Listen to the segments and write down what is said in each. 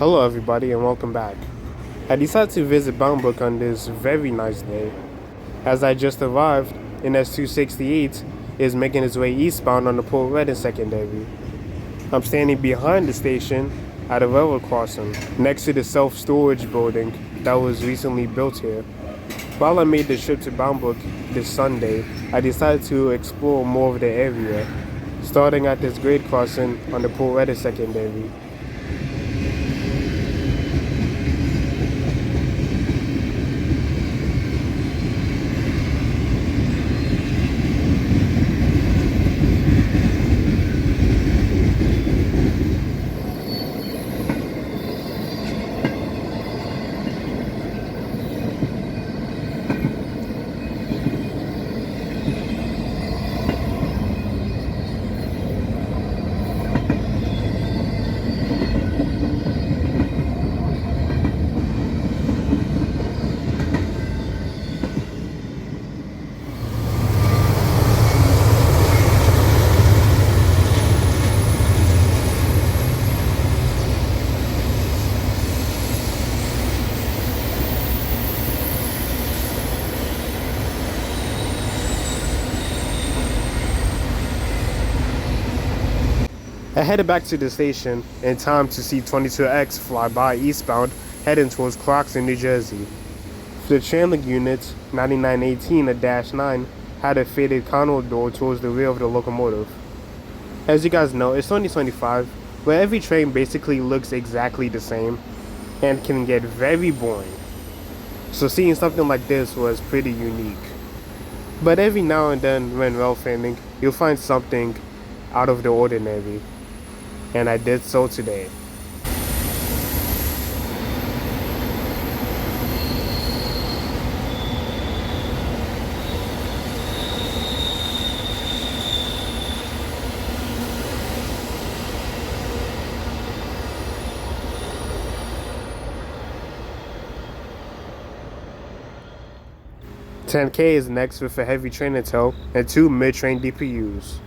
Hello everybody and welcome back. I decided to visit Brook on this very nice day. As I just arrived, and S268 is making its way eastbound on the Port Redding Secondary. I'm standing behind the station at a railroad crossing, next to the self-storage building that was recently built here. While I made the trip to Brook this Sunday, I decided to explore more of the area, starting at this grade crossing on the Port Redding Secondary. I headed back to the station in time to see 22X fly by eastbound, heading towards Clarkson, New Jersey. The trailing unit 9918-9 had a faded control door towards the rear of the locomotive. As you guys know, it's 2025, where every train basically looks exactly the same and can get very boring. So seeing something like this was pretty unique. But every now and then when railfanning, you'll find something out of the ordinary. And I did so today. $10K is next with a heavy train in tow and 2 mid-train DPUs.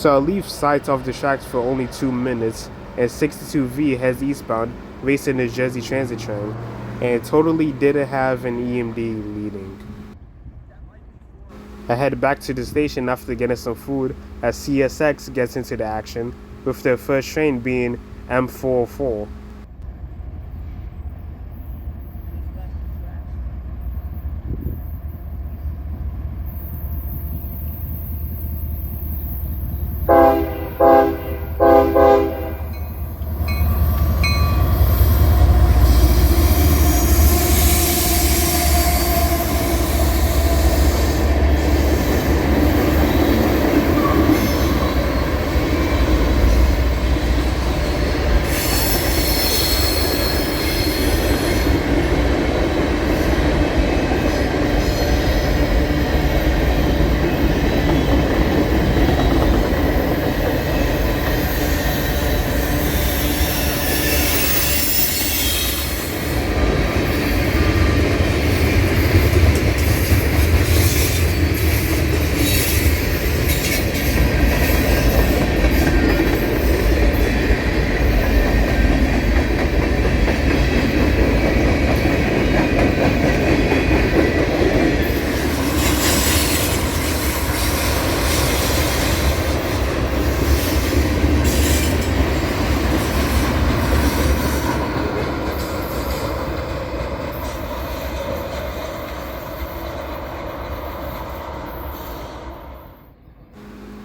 So I'll leave sight of the tracks for only 2 minutes, and 62V heads eastbound, racing the Jersey Transit train, and totally didn't have an EMD leading. I head back to the station after getting some food as CSX gets into the action, with their first train being M404.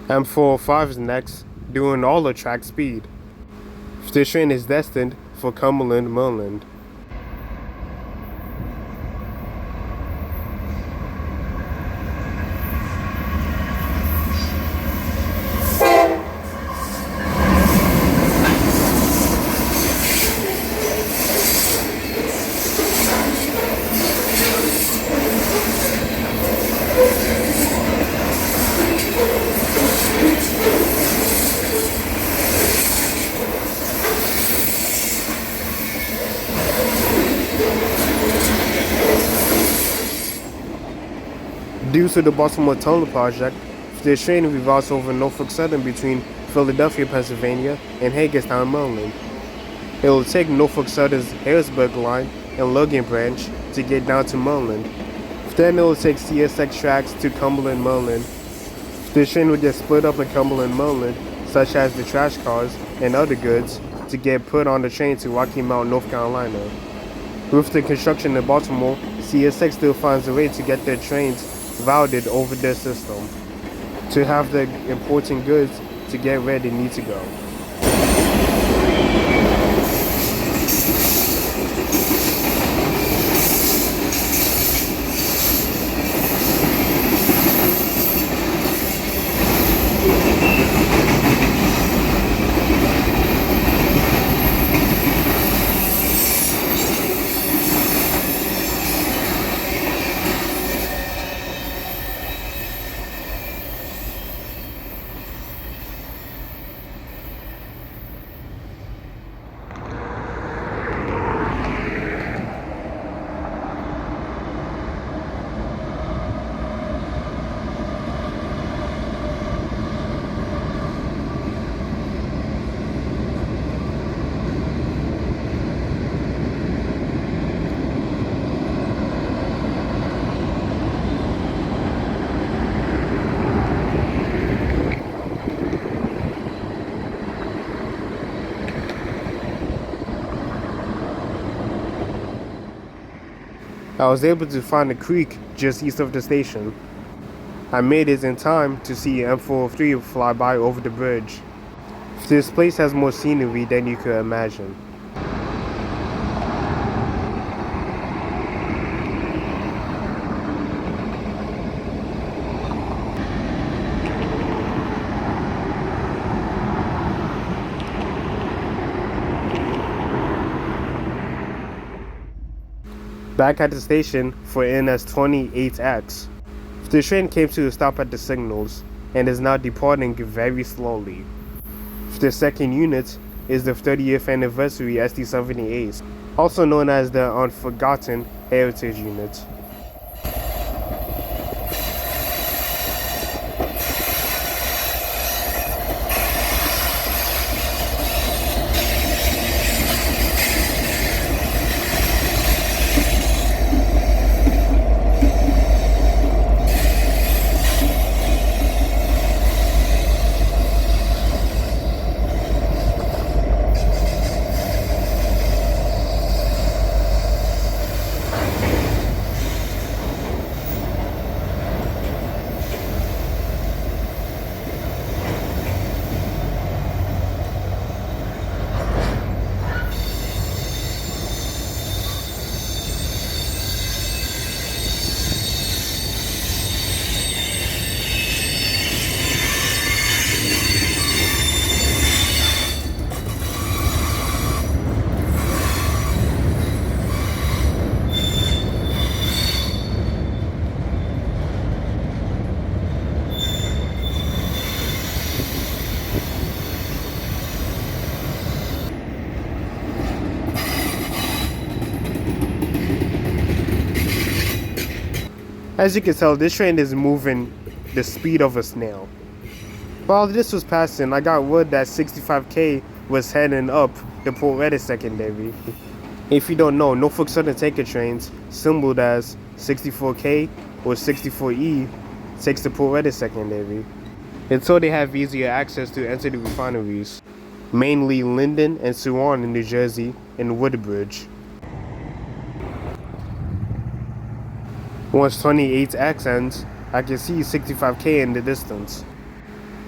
M405 is next, doing all the track speed. This train is destined for Cumberland, Maryland. Due to the Baltimore Tunnel Project, this train revolves over Norfolk Southern between Philadelphia, Pennsylvania and Hagerstown, Maryland. It will take Norfolk Southern's Harrisburg line and Logan branch to get down to Maryland. Then it will take CSX tracks to Cumberland, Maryland. This train will get split up in Cumberland, Maryland, such as the trash cars and other goods, to get put on the train to Rocky Mount, North Carolina. With the construction in Baltimore, CSX still finds a way to get their trains routed over their system to have the important goods to get where they need to go. I was able to find a creek just east of the station. I made it in time to see M403 fly by over the bridge. This place has more scenery than you could imagine. Back at the station for NS28X. The train came to a stop at the signals and is now departing very slowly. The second unit is the 30th anniversary SD78, also known as the Unforgotten Heritage Unit. As you can tell, this train is moving the speed of a snail. While this was passing, I got word that 65K was heading up the Port Ready secondary. If you don't know, Norfolk Southern tanker trains, symboled as 64K or 64E, takes the Port Ready secondary. Until they have easier access to enter the refineries, mainly Linden and Swan in New Jersey and Woodbridge. Once 28X ends, I can see 65K in the distance.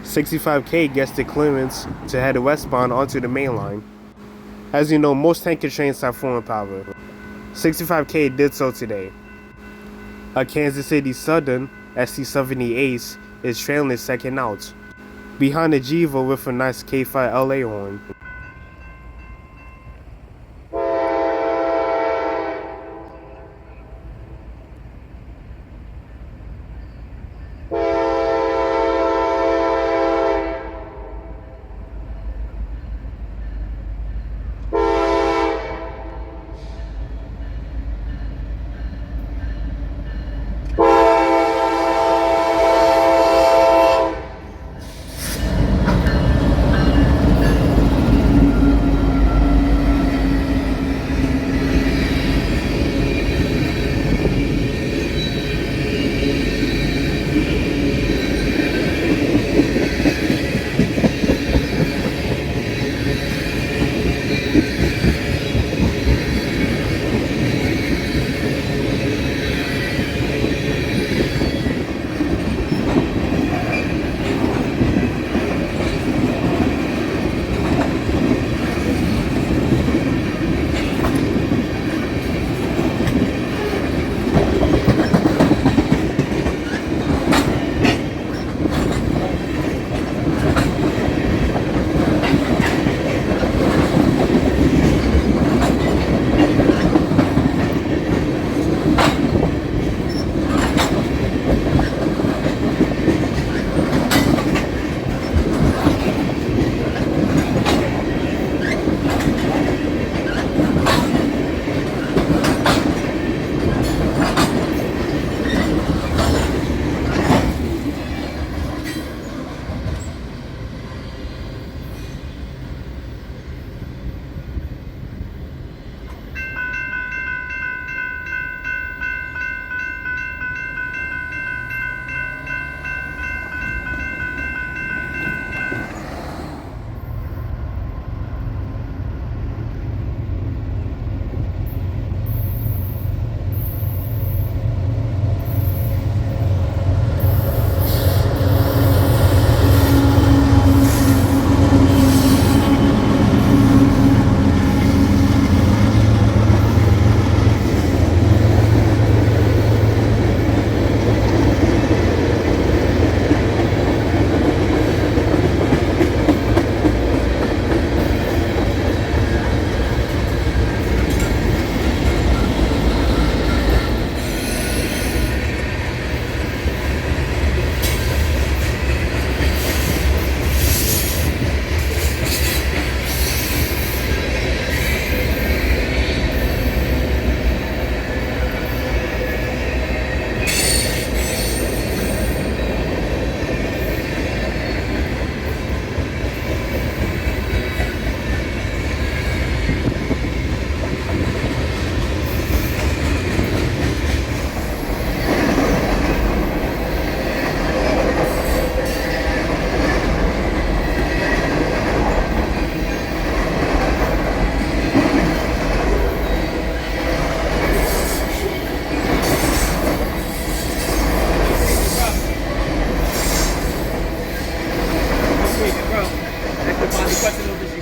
65K gets the clearance to head westbound onto the main line. As you know, most tanker trains have foreign power. 65K did so today. A Kansas City Southern ST-70 Ace is trailing second out, behind a Jiva with a nice K5 LA horn.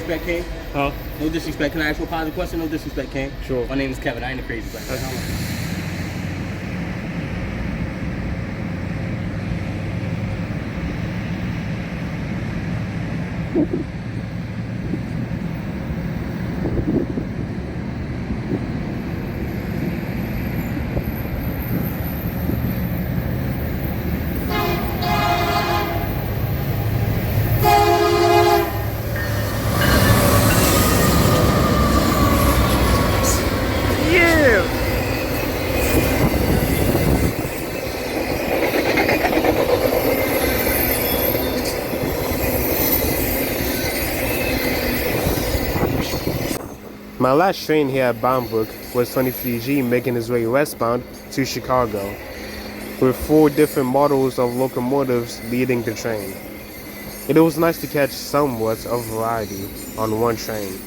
disrespect, King. Huh? No disrespect. Can I ask you a positive question? No disrespect, King. Sure. My name is Kevin. I ain't a crazy black guy. My last train here at Brook was 23G making his way westbound to Chicago, with 4 different models of locomotives leading the train. It was nice to catch somewhat of variety on one train.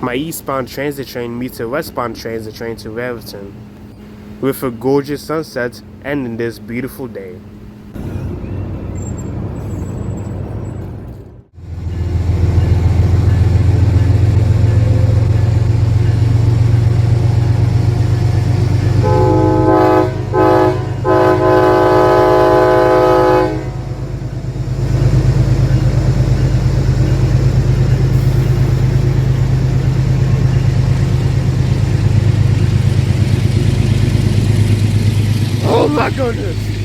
My eastbound transit train meets a westbound transit train to Railfanning, with a gorgeous sunset ending this beautiful day. Oh my goodness!